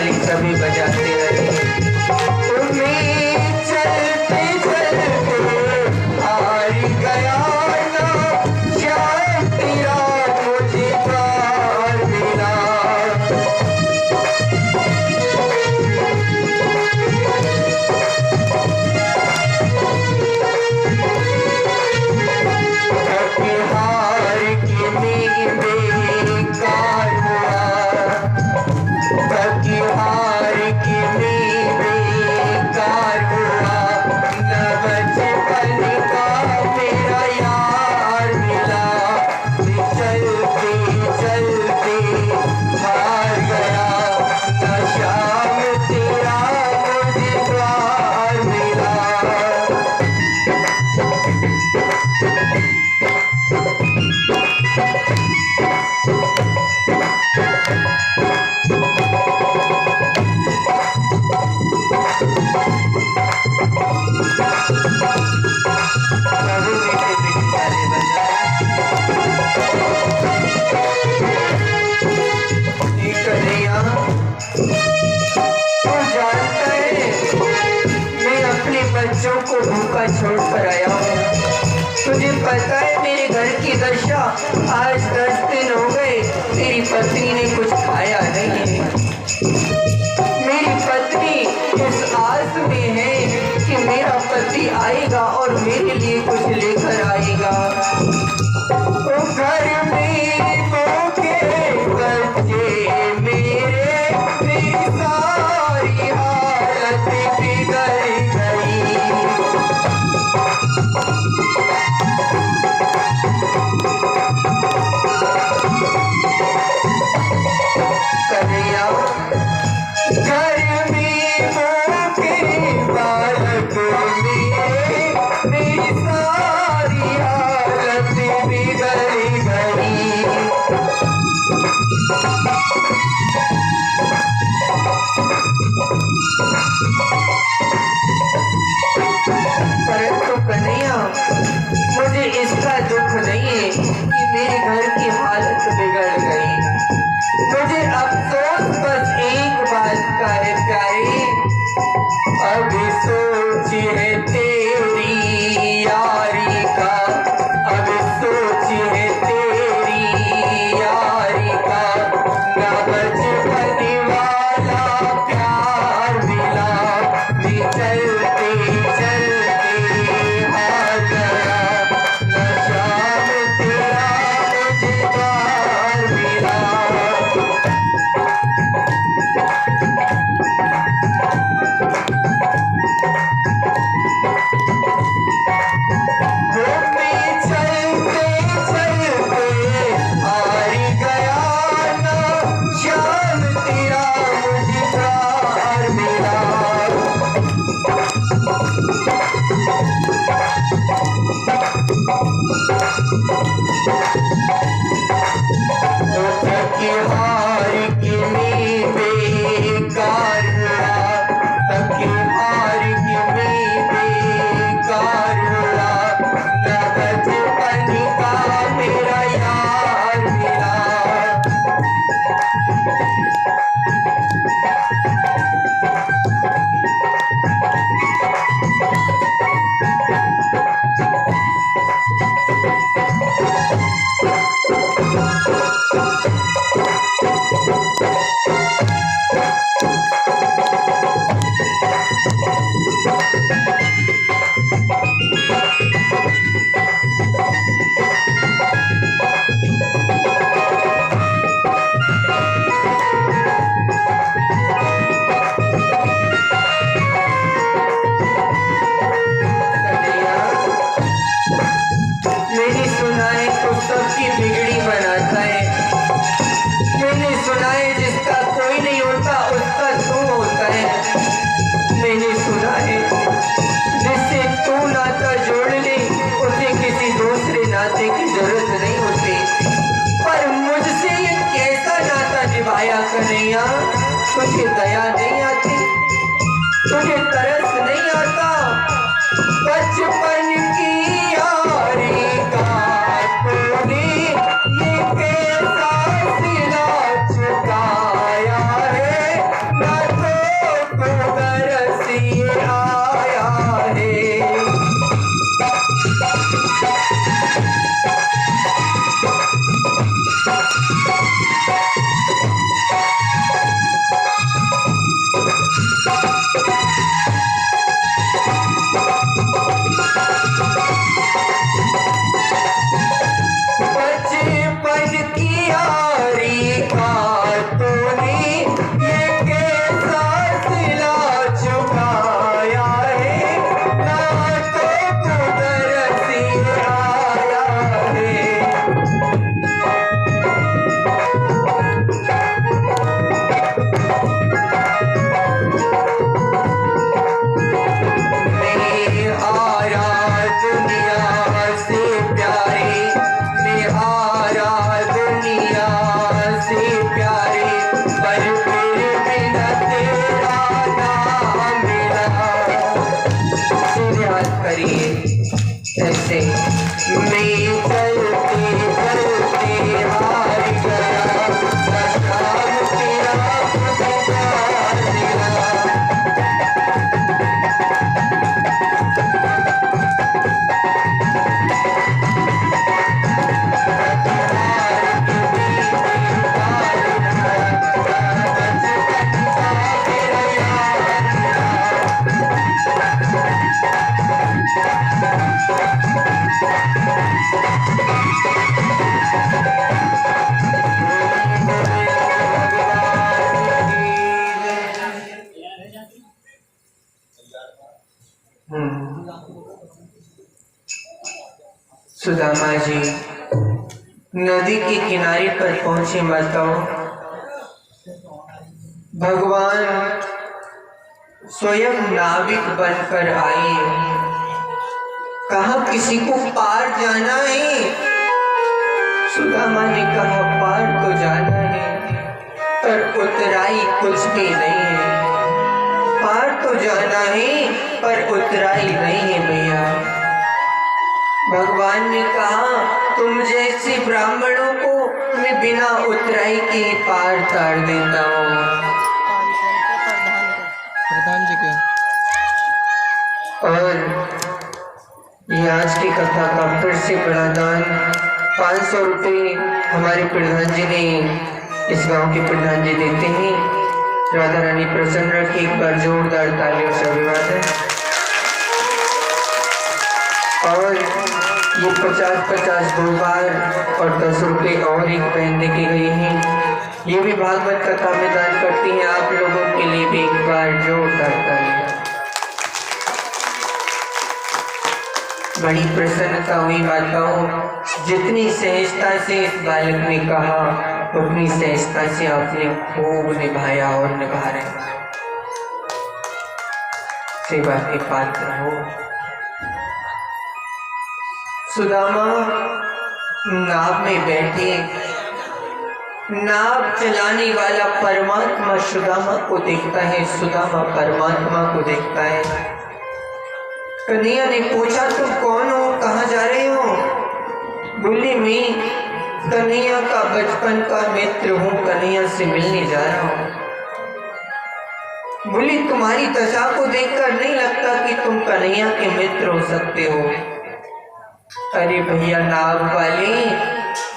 ताली सभी बजाते रहे। तुम्हें चलते चलते हार गया ना, शायद तेरा मुझे प्यार मिला। बच्चों को भूखा छोड़कर आया हूँ। तुझे पता है मेरे घर की दशा, आज 10 दिन हो गए मेरी पत्नी ने कुछ खाया नहीं है। मेरी पत्नी इस आस में है कि मेरा पति आएगा और मेरे लिए कुछ लेकर आएगा। तो घर में भूखे बच्चे मेरी सारी हालत बिगड़ गई। कन्हैया, घर में भूखे बालक मेरी सारी हालत बिगड़ गई। परंतु कन्हैया, मुझे इसका दुख नहीं है कि मेरे घर की हालत बिगड़ गई। मुझे अफसोस बस एक बात का है प्यारे, अभी सोच है तेरी यारी का, अभी सोच है तेरी यारी का, ना बचपन वाला प्यार मिला, भी चलते चलते हार गया, ना शाम तेरा मुझे प्यार मिला। कन्हैया, तुझे दया नहीं आती, तुझे तरस नहीं आता, बचपन की यारी का तूने ये कैसा सिला चुकाया है, ना सुदामा जी नदी के किनारे पर पहुंचे माताओं। भगवान स्वयं नाविक बनकर आए। कहा किसी को पार जाना है। सुदामा ने कहा पार तो जाना है पर उतराई कुछ भी नहीं है। पार तो जाना है पर उतराई नहीं है भैया। भगवान ने कहा तुम जैसे ब्राह्मणों को मैं बिना उतराई के ही पार तार देता हूँ। प्रधान जी के और ये आज की कथा का फिर से बड़ा दान 500 रुपये हमारे प्रधान जी ने, इस गांव के प्रधान जी देते हैं। राधा रानी प्रसन्न रखे। एक बार जोरदार तालियों से अभिवादन। और ये 50-50 2 बार और 10 रुपये और एक बहन देके गई हैं। ये भी भागवत कथा में दान करती हैं। आप लोगों के लिए भी एक बार जोरदार तालियां। बड़ी प्रसन्नता हुई माताओं। जितनी सहजता से इस बालक ने कहा उतनी सहजता से आपने खूब निभाया और निभा रहे। सेवा के पात्र हो। सुदामा नाव में बैठे। नाव चलाने वाला परमात्मा सुदामा को देखता है, सुदामा परमात्मा को देखता है। कन्हैया ने पूछा तुम कौन हो, कहाँ जा रहे हो? बोली मैं कन्हैया का बचपन का मित्र हूँ, कन्हैया से मिलने जा रहा हूँ। बोली तुम्हारी दशा को देखकर नहीं लगता कि तुम कन्हैया के मित्र हो सकते हो। अरे भैया नाव वाले,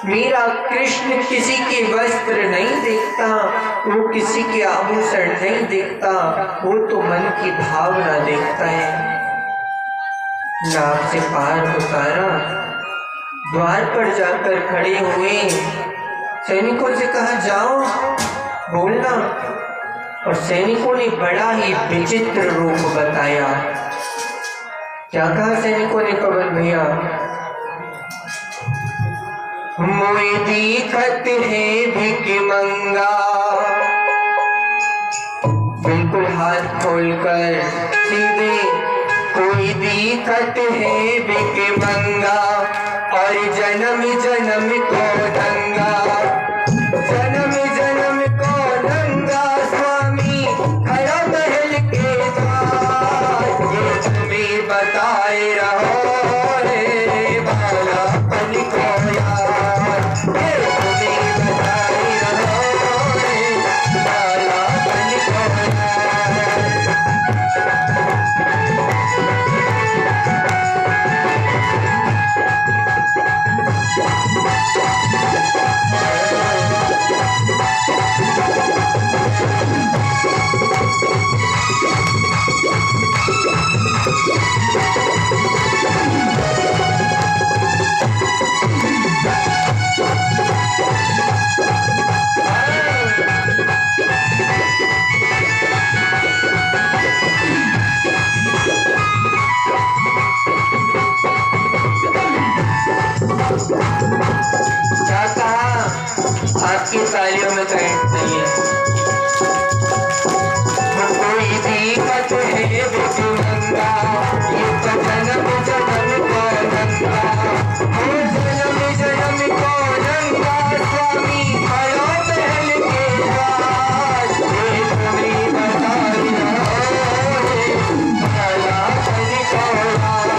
मेरा कृष्ण किसी के वस्त्र नहीं देखता, वो किसी के आभूषण नहीं देखता, वो तो मन की भावना देखता है। नाव से पार उतारा, द्वार पर जाकर खड़े हुए। सैनिकों से कहा जाओ बोलना। और सैनिकों ने बड़ा ही विचित्र रूप बताया। क्या कहा सैनिकों ने पवन भैया? मोए दिखत है भिखमंगा। बिल्कुल हाथ खोलकर सीधे, कोई दिखत है भिखमंगा और जन्म जन्म को दंगा। जन्म जन्म को दंगा स्वामी खड़ा महल के द्वार। ये तुम्हें बताए रहो रे बाला पन को यार। ये तुम्हें बताए रहो रे बाला पन को यार। क्या कहा? आपकी तालियों में करंट नहीं है। कोई दिक्कत है भिखमंगा, ये तो जन्म जन्म को दंगा। वो जन्म जन्म को दंगा स्वामी खड़ा महल के द्वार। ये तुम्हें बताई रहो रे बाला पन को यार।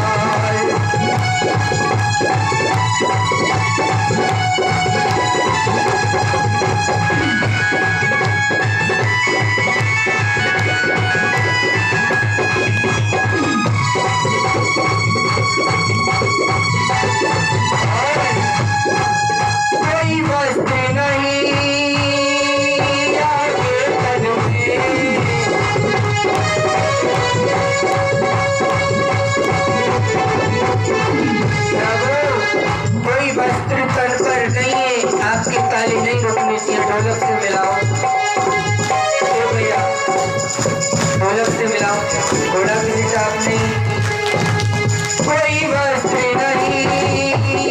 कोई वस्त्र नहीं आगे तन में। कोई वस्त्र तन पर नहीं है। आपकी ताली नहीं रुकनी चाहिए। ढोलक से मिलाओ भैया, ढोलक से मिलाओ। ढोलक के हिसाब नहीं। कोई वस्त्र नहीं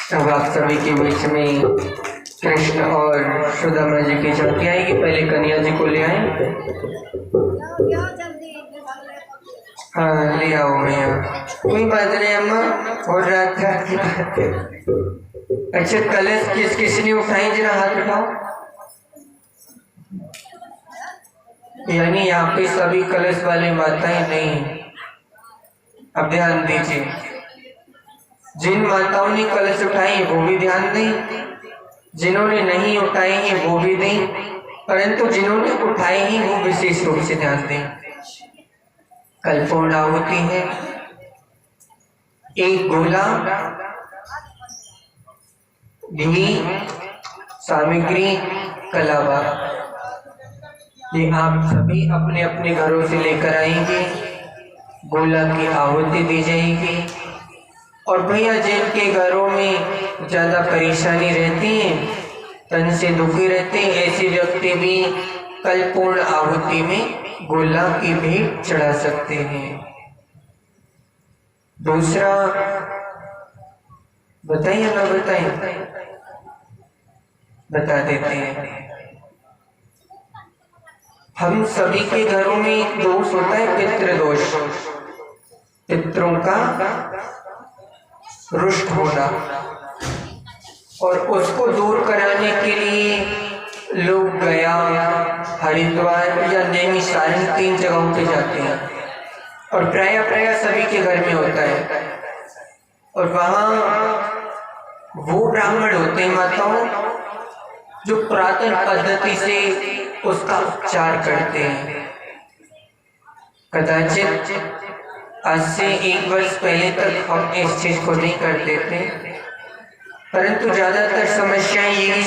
अब आप सभी के बीच में कृष्ण और सुदामा जी की झलकी आएगी। पहले कन्या जी को ले आए। हाँ ले आओ भैया, कोई बात नहीं अम्मा, और रात रात की बात है। अच्छा कलश किसने उठाई, जरा हाथ उठाओ। यानी यहाँ पे सभी कलश वाली माताएं नहीं। अब ध्यान दीजिए, जिन माताओं ने कलश उठाई वो भी ध्यान दें, जिन्होंने नहीं उठाए हैं वो भी दें, परंतु जिन्होंने उठाए हैं वो विशेष रूप से ध्यान दें। कल पूर्ण आहुति है, एक गोला, घी, सामग्री, कलावा, ये आप सभी अपने अपने घरों से लेकर आएंगे। गोला की आहुति दी जाएगी। और भैया जिनके घरों में ज़्यादा परेशानी रहती है, तन से दुखी रहते हैं, ऐसे व्यक्ति भी कल पूर्ण आहुति में गोला की भेंट चढ़ा सकते हैं। दूसरा बताइए ना, बताइए, बता देते हैं। हम सभी के घरों में एक दोष होता है, पितृ दोष, पितरों का रुष्ट होना, और उसको दूर कराने के लिए लोग गया, हरिद्वार या नैमिषारण्य 3 जगहों पे जाते हैं, और प्राय सभी के घर में होता है। और वहाँ वो ब्राह्मण होते हैं माताओं जो पुरातन पद्धति से उसका उपचार करते हैं। कदाचित आज से 1 वर्ष पहले तक हम इस चीज को नहीं करते थे, परंतु ज्यादातर समस्याएं यही